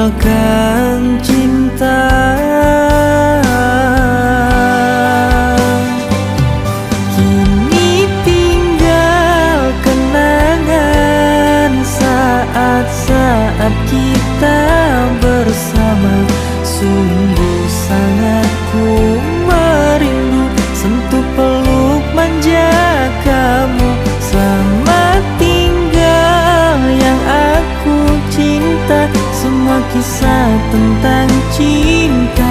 meninggalkan cinta. Kini tinggal kenangan saat-saat kita bersama. Sungguh sangat ku merindu sentuh peluk manja kamu. Selamat tinggal yang aku cinta, semua kisah tentang cinta